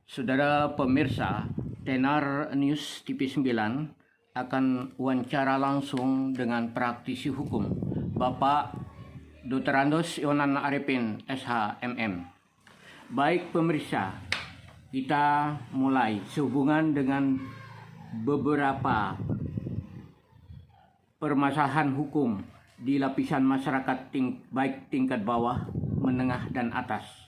Saudara pemirsa, Tenar News TV 9 akan wawancara langsung dengan praktisi hukum, Bapak Dr. Andos Yonan Arifin, SHMM. Baik pemirsa, kita mulai sehubungan dengan beberapa permasalahan hukum di lapisan masyarakat baik tingkat bawah, menengah, dan atas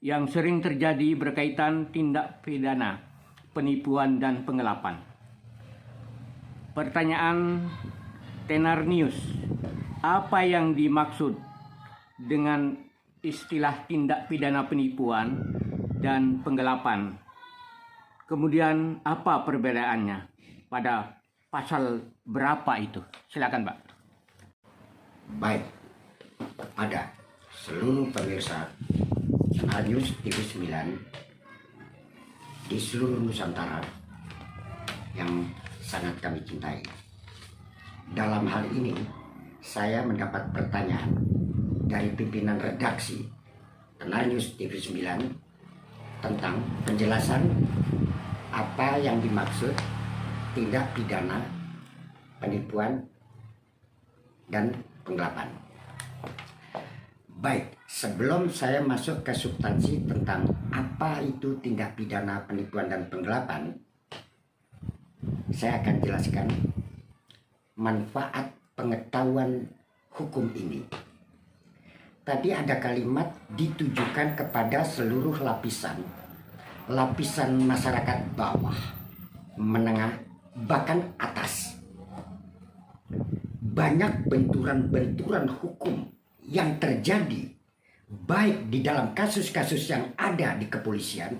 yang sering terjadi berkaitan tindak pidana penipuan dan penggelapan. Pertanyaan Tenar News, apa yang dimaksud dengan istilah tindak pidana penipuan dan penggelapan? Kemudian apa perbedaannya pada pasal berapa itu? Silakan, Pak. Baik, pada seluruh pemirsa Tenar News TV 9 di seluruh Nusantara yang sangat kami cintai. Dalam hal ini, saya mendapat pertanyaan dari pimpinan redaksi Tenar News TV 9 tentang penjelasan apa yang dimaksud tindak pidana penipuan dan penggelapan. Baik, sebelum saya masuk ke substansi tentang apa itu tindak pidana penipuan dan penggelapan, saya akan jelaskan manfaat pengetahuan hukum ini. Tadi ada kalimat ditujukan kepada seluruh lapisan masyarakat bawah, menengah, bahkan atas. Banyak benturan-benturan hukum yang terjadi baik di dalam kasus-kasus yang ada di kepolisian,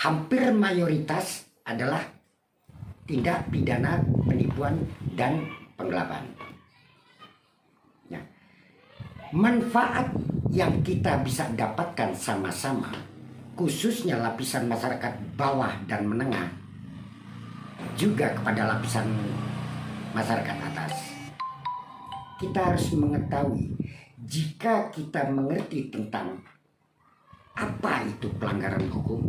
hampir mayoritas adalah tindak pidana penipuan dan penggelapan. Ya. Manfaat yang kita bisa dapatkan sama-sama, khususnya lapisan masyarakat bawah dan menengah, juga kepada lapisan masyarakat atas. Kita harus mengetahui, jika kita mengerti tentang apa itu pelanggaran hukum,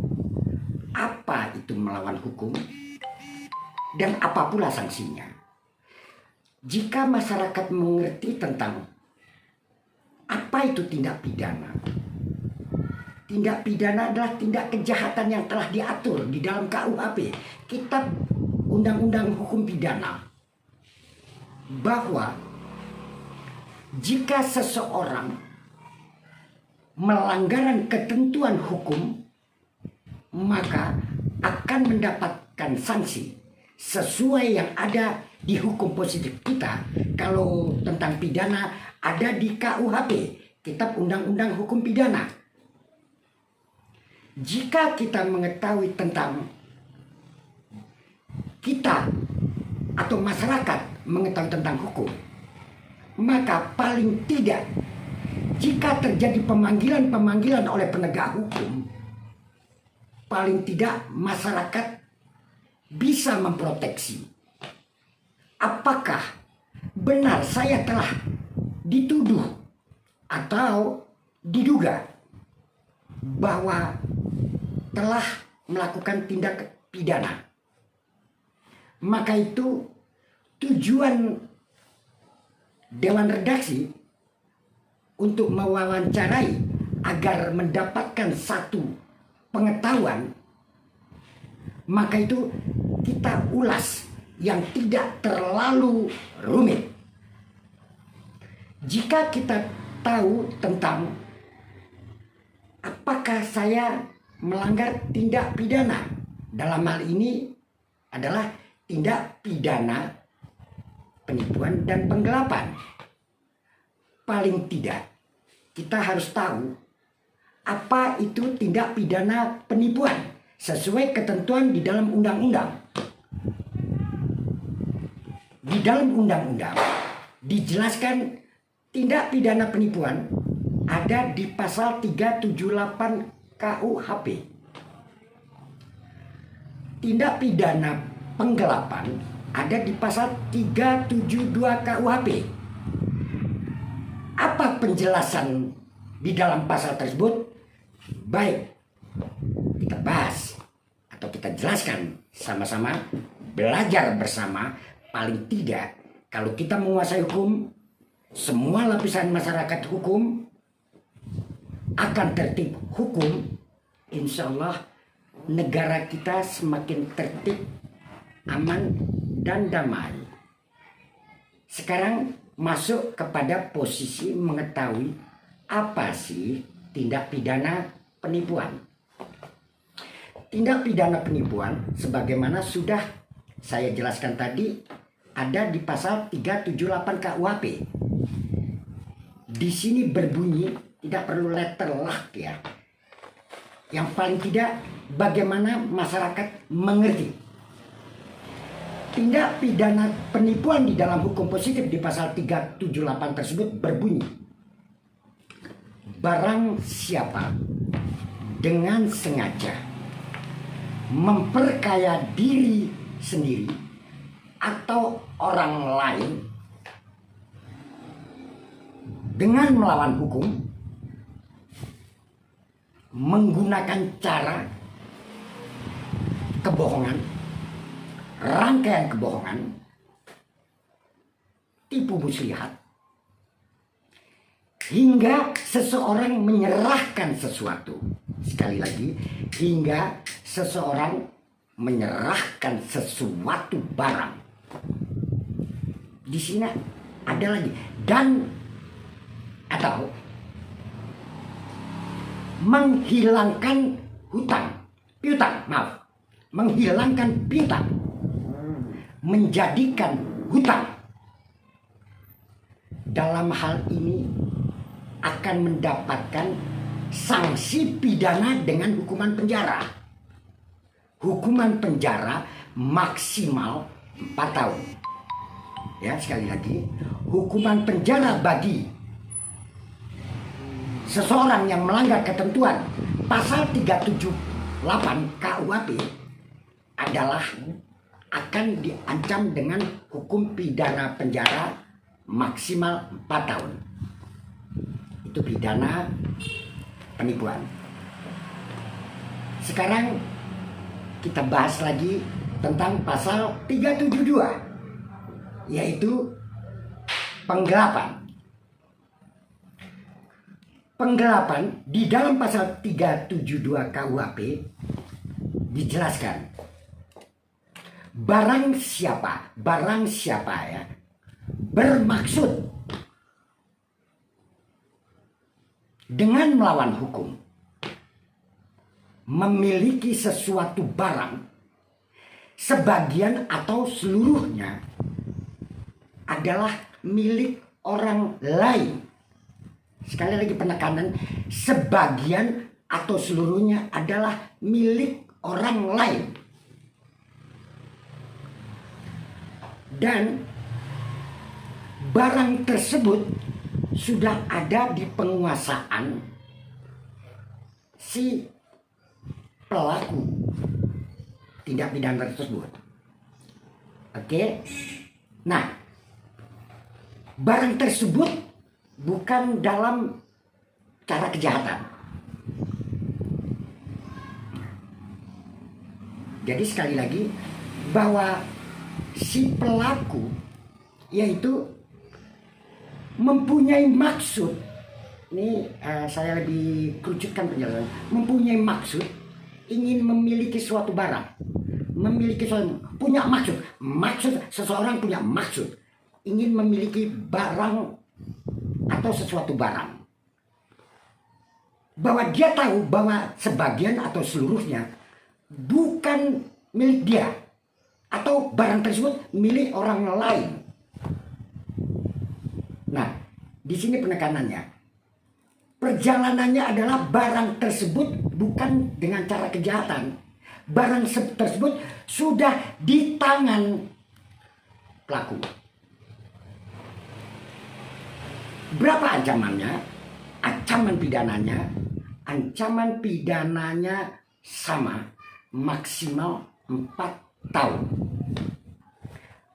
apa itu melawan hukum, dan apa pula sanksinya. Jika masyarakat mengerti tentang apa itu tindak pidana, tindak pidana adalah tindak kejahatan yang telah diatur di dalam KUHP, Kitab Undang-Undang Hukum Pidana, bahwa jika seseorang melanggar ketentuan hukum, maka akan mendapatkan sanksi sesuai yang ada di hukum positif kita. Kalau tentang pidana ada di KUHP, Kitab Undang-Undang Hukum Pidana. Jika kita mengetahui tentang kita atau masyarakat mengetahui tentang hukum, maka paling tidak jika terjadi pemanggilan oleh penegak hukum, paling tidak masyarakat bisa memproteksi. Apakah benar saya telah dituduh atau diduga bahwa telah melakukan tindak pidana? Maka itu tujuan Dewan Redaksi untuk mewawancarai agar mendapatkan satu pengetahuan, maka itu kita ulas yang tidak terlalu rumit. Jika kita tahu tentang apakah saya melanggar tindak pidana, dalam hal ini adalah tindak pidana penipuan dan penggelapan, paling tidak kita harus tahu apa itu tindak pidana penipuan sesuai ketentuan di dalam undang-undang. Di dalam undang-undang dijelaskan tindak pidana penipuan ada di pasal 378 KUHP. Tindak pidana penggelapan ada di pasal 372 KUHP. Apa penjelasan di dalam pasal tersebut? Baik, kita bahas atau kita jelaskan sama-sama, belajar bersama. Paling tidak kalau kita menguasai hukum, semua lapisan masyarakat hukum akan tertib hukum, insya Allah negara kita semakin tertib, aman, dan damai. Sekarang masuk kepada posisi mengetahui apa sih tindak pidana penipuan. Tindak pidana penipuan sebagaimana sudah saya jelaskan tadi ada di pasal 378 KUHP. Di sini berbunyi, tidak perlu letter lock ya. Yang paling tidak bagaimana masyarakat mengerti. Tindak pidana penipuan di dalam hukum positif di pasal 378 tersebut berbunyi, barang siapa dengan sengaja memperkaya diri sendiri atau orang lain dengan melawan hukum, menggunakan cara kebohongan, rangkaian kebohongan, tipu muslihat, hingga seseorang menyerahkan sesuatu. Sekali lagi, hingga seseorang menyerahkan sesuatu barang. Di sini ada lagi, dan atau menghilangkan menghilangkan piutang, menjadikan hutang. Dalam hal ini akan mendapatkan sanksi pidana dengan hukuman penjara. Hukuman penjara maksimal 4 tahun. Ya, sekali lagi, hukuman penjara bagi seseorang yang melanggar ketentuan pasal 378 KUHP adalah akan diancam dengan hukum pidana penjara maksimal 4 tahun. Itu pidana penipuan. Sekarang kita bahas lagi tentang pasal 372, yaitu penggelapan. Penggelapan di dalam pasal 372 KUHP dijelaskan, barang siapa ya bermaksud dengan melawan hukum memiliki sesuatu barang, sebagian atau seluruhnya adalah milik orang lain. Sekali lagi penekanan, sebagian atau seluruhnya adalah milik orang lain. Dan barang tersebut sudah ada di penguasaan si pelaku tindak pidana tersebut. Oke. Nah, barang tersebut bukan dalam cara kejahatan. Jadi sekali lagi bahwa si pelaku yaitu mempunyai maksud. Ini saya lebih kerucutkan penjelasan. Mempunyai maksud ingin memiliki suatu barang, memiliki suatu, punya maksud seseorang punya maksud ingin memiliki barang atau sesuatu barang, bahwa dia tahu bahwa sebagian atau seluruhnya bukan milik dia atau barang tersebut milik orang lain. Nah, di sini penekanannya. Perjalanannya adalah barang tersebut bukan dengan cara kejahatan. Barang tersebut sudah di tangan pelaku. Berapa ancamannya? Ancaman pidananya? Ancaman pidananya sama, maksimal 4 tahun.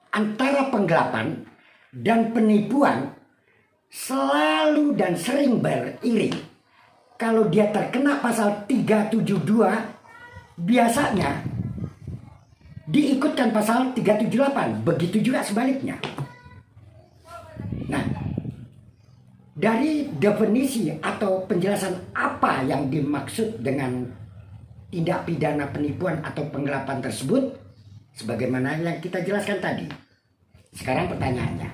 Antara penggelapan dan penipuan selalu dan sering beriring. Kalau dia terkena pasal 372 biasanya diikutkan pasal 378, begitu juga sebaliknya. Nah, dari definisi atau penjelasan apa yang dimaksud dengan tindak pidana penipuan atau penggelapan tersebut, sebagaimana yang kita jelaskan tadi. Sekarang pertanyaannya,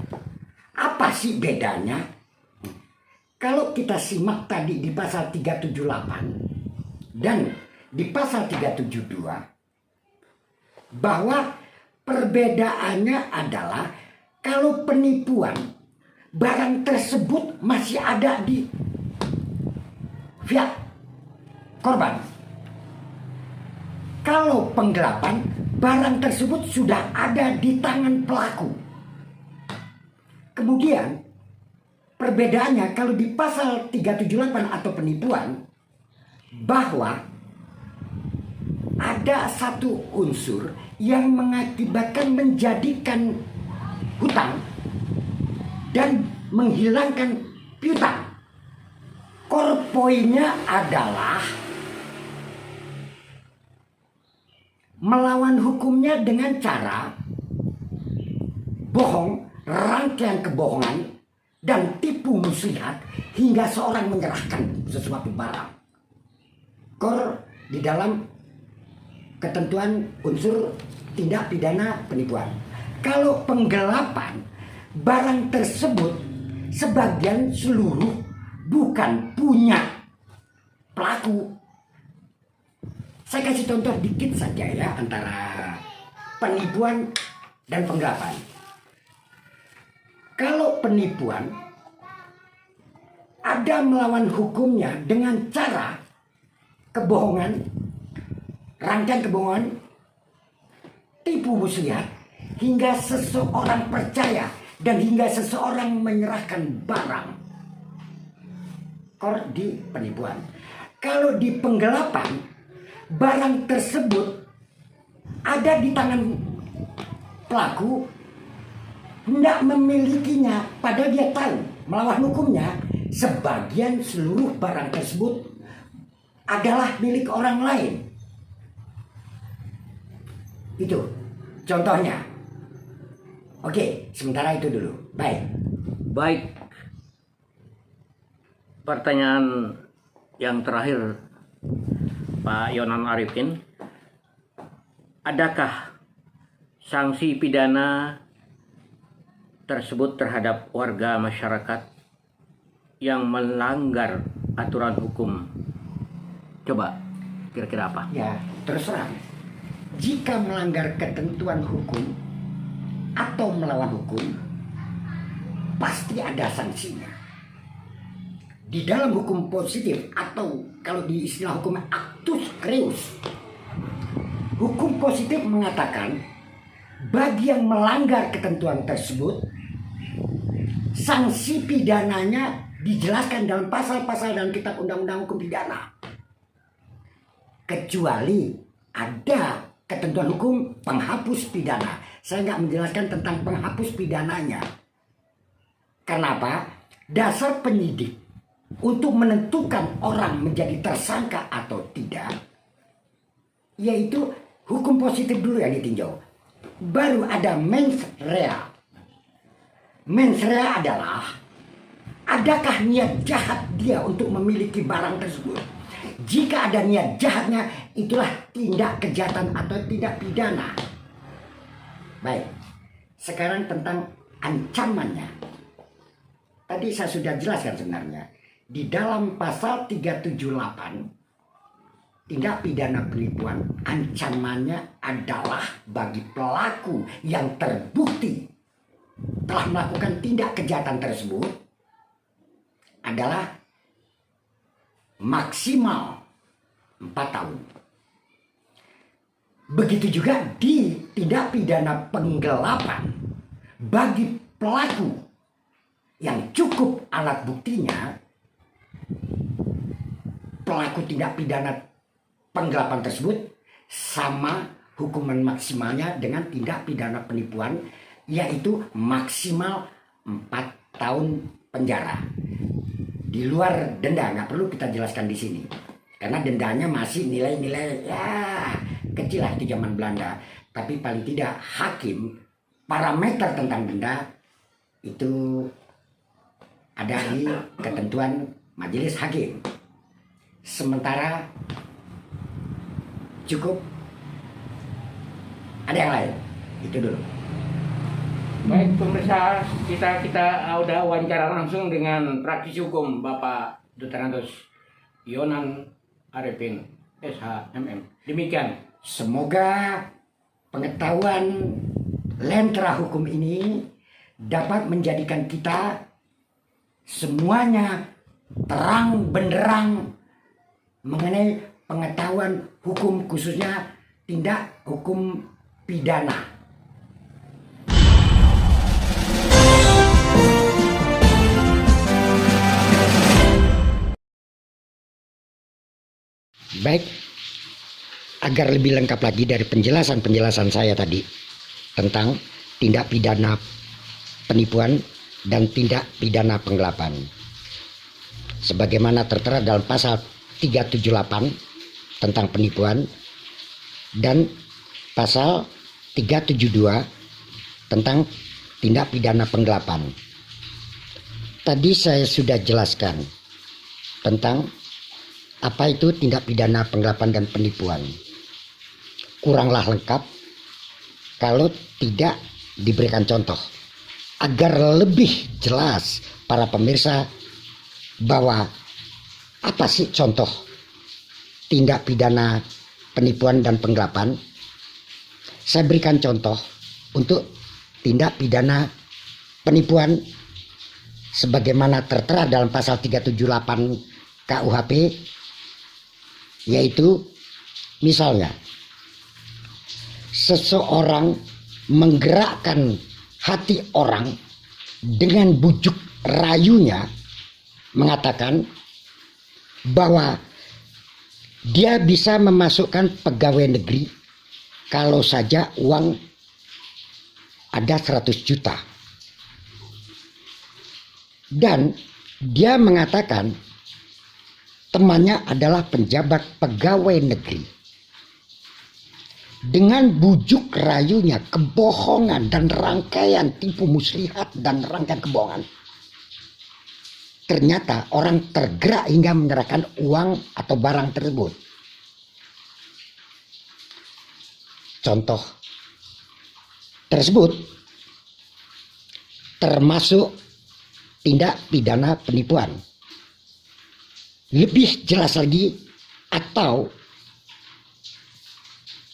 apa sih bedanya? Kalau kita simak tadi di pasal 378 dan di pasal 372, bahwa perbedaannya adalah kalau penipuan, barang tersebut masih ada di pihak korban. Kalau penggelapan, barang tersebut sudah ada di tangan pelaku. Kemudian perbedaannya kalau di pasal 378 atau penipuan, bahwa ada satu unsur yang mengakibatkan menjadikan hutang dan menghilangkan piutang. Core poinnya adalah melawan hukumnya dengan cara bohong, rangkaian kebohongan, dan tipu muslihat hingga seorang menyerahkan sesuatu barang. Core di dalam ketentuan unsur tindak pidana penipuan. Kalau penggelapan, barang tersebut sebagian seluruh bukan punya pelaku. Saya kasih contoh dikit saja ya antara penipuan dan penggelapan. Kalau penipuan, ada melawan hukumnya dengan cara kebohongan, rangkaian kebohongan, tipu muslihat, hingga seseorang percaya dan hingga seseorang menyerahkan barang. Core di penipuan. Kalau di penggelapan, barang tersebut ada di tangan pelaku, hendak memilikinya, padahal dia tahu melawan hukumnya sebagian seluruh barang tersebut adalah milik orang lain. Itu contohnya. Oke, sementara itu dulu. Baik. Pertanyaan yang terakhir, Pak Yonan Arifin, adakah sanksi pidana tersebut terhadap warga masyarakat yang melanggar aturan hukum? Coba, kira-kira apa? Ya, terserah. Jika melanggar ketentuan hukum atau melawan hukum, pasti ada sanksinya. Di dalam hukum positif atau kalau di istilah hukum actus reus, hukum positif mengatakan bagi yang melanggar ketentuan tersebut, sanksi pidananya dijelaskan dalam pasal-pasal dalam kitab undang-undang hukum pidana. Kecuali ada ketentuan hukum penghapus pidana. Saya nggak menjelaskan tentang penghapus pidananya. Kenapa? Dasar penyidik untuk menentukan orang menjadi tersangka atau tidak, yaitu hukum positif dulu yang ditinjau. Baru ada mens rea. Mens rea adalah adakah niat jahat dia untuk memiliki barang tersebut. Jika ada niat jahatnya, itulah tindak kejahatan atau tindak pidana. Baik, sekarang tentang ancamannya. Tadi saya sudah jelaskan sebenarnya. Di dalam pasal 378, tindak pidana penipuan, ancamannya adalah bagi pelaku yang terbukti telah melakukan tindak kejahatan tersebut adalah maksimal 4 tahun. Begitu juga di tindak pidana penggelapan, bagi pelaku yang cukup alat buktinya, pelaku tindak pidana penggelapan tersebut sama hukuman maksimalnya dengan tindak pidana penipuan, yaitu maksimal 4 tahun penjara. Di luar denda, nggak perlu kita jelaskan di sini. Karena dendanya masih nilai-nilai ya kecil lah di zaman Belanda. Tapi paling tidak hakim parameter tentang denda itu ada di ketentuan majelis hakim. Sementara cukup ada yang lain. Itu dulu. Baik pemirsa, kita udah wawancara langsung dengan praktisi hukum Bapak Dr. Andos Yonan Arifin SHMM. Demikian. Semoga pengetahuan lentera hukum ini dapat menjadikan kita semuanya terang benderang mengenai pengetahuan hukum, khususnya tindak hukum pidana. Baik, agar lebih lengkap lagi dari penjelasan saya tadi tentang tindak pidana penipuan dan tindak pidana penggelapan. Sebagaimana tertera dalam pasal 378 tentang penipuan dan pasal 372 tentang tindak pidana penggelapan. Tadi saya sudah jelaskan tentang apa itu tindak pidana penggelapan dan penipuan. Kuranglah lengkap kalau tidak diberikan contoh agar lebih jelas para pemirsa bahwa apa sih contoh tindak pidana penipuan dan penggelapan. Saya berikan contoh untuk tindak pidana penipuan sebagaimana tertera dalam pasal 378 KUHP, yaitu misalnya seseorang menggerakkan hati orang dengan bujuk rayunya, mengatakan bahwa dia bisa memasukkan pegawai negeri kalau saja uang ada 100 juta. Dan dia mengatakan temannya adalah penjabat pegawai negeri. Dengan bujuk rayunya, kebohongan dan rangkaian tipu muslihat dan rangkaian kebohongan, ternyata orang tergerak hingga menyerahkan uang atau barang tersebut. Contoh tersebut termasuk tindak pidana penipuan. Lebih jelas lagi, atau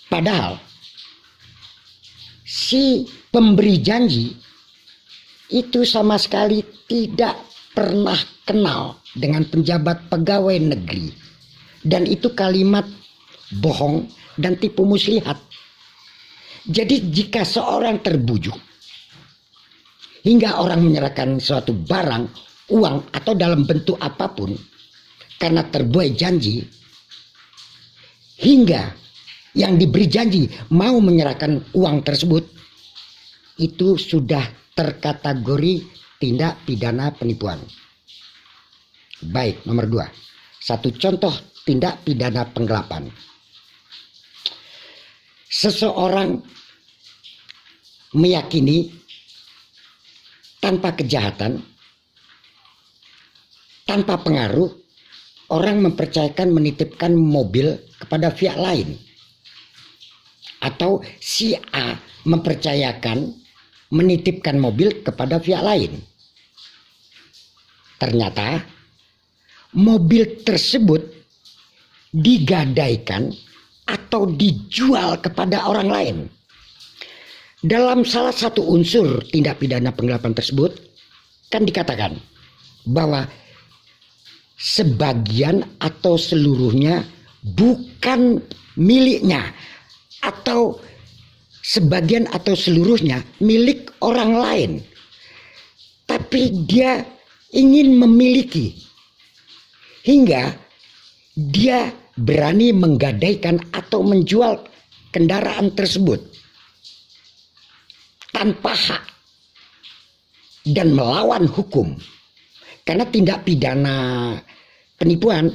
padahal si pemberi janji itu sama sekali tidak pernah kenal dengan penjabat pegawai negeri, dan itu kalimat bohong dan tipu muslihat. Jadi jika seorang terbujuk hingga orang menyerahkan suatu barang, uang atau dalam bentuk apapun karena terbuai janji, hingga yang diberi janji mau menyerahkan uang tersebut, itu sudah terkategori tindak pidana penipuan. Baik, nomor 2. Satu contoh tindak pidana penggelapan. Seseorang meyakini tanpa kejahatan, tanpa pengaruh, orang mempercayakan menitipkan mobil kepada pihak lain. Atau si A mempercayakan menitipkan mobil kepada pihak lain. Ternyata mobil tersebut digadaikan atau dijual kepada orang lain. Dalam salah satu unsur tindak pidana penggelapan tersebut kan dikatakan bahwa sebagian atau seluruhnya bukan miliknya, atau sebagian atau seluruhnya milik orang lain, tapi dia ingin memiliki, hingga dia berani menggadaikan atau menjual kendaraan tersebut tanpa hak dan melawan hukum. Karena tindak pidana penipuan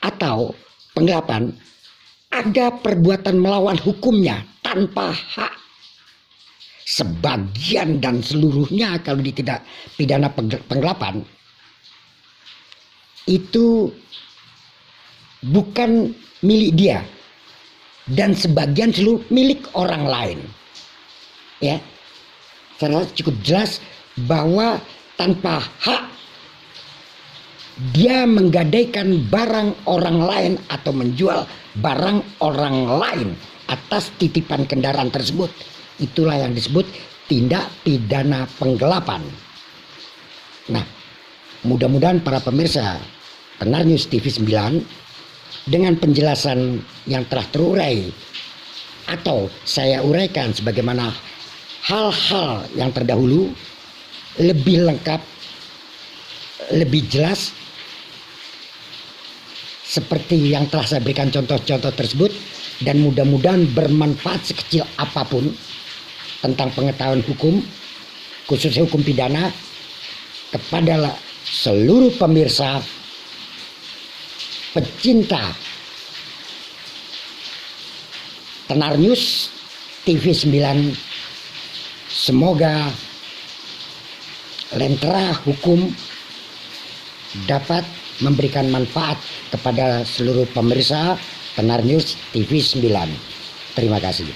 atau penggelapan ada perbuatan melawan hukumnya tanpa hak. Sebagian dan seluruhnya kalau di tindak pidana penggelapan itu bukan milik dia dan sebagian seluruh milik orang lain. Ya, saya rasa cukup jelas bahwa tanpa hak dia menggadaikan barang orang lain atau menjual barang orang lain atas titipan kendaraan tersebut. Itulah yang disebut tindak pidana penggelapan. Nah, mudah-mudahan para pemirsa Tenar News TV 9 dengan penjelasan yang telah terurai atau saya uraikan sebagaimana hal-hal yang terdahulu lebih lengkap, lebih jelas seperti yang telah saya berikan contoh-contoh tersebut, dan mudah-mudahan bermanfaat sekecil apapun tentang pengetahuan hukum, khususnya hukum pidana, kepada seluruh pemirsa pecinta Tenar News TV 9. Semoga lentera hukum dapat memberikan manfaat kepada seluruh pemirsa Tenar News TV 9. Terima kasih.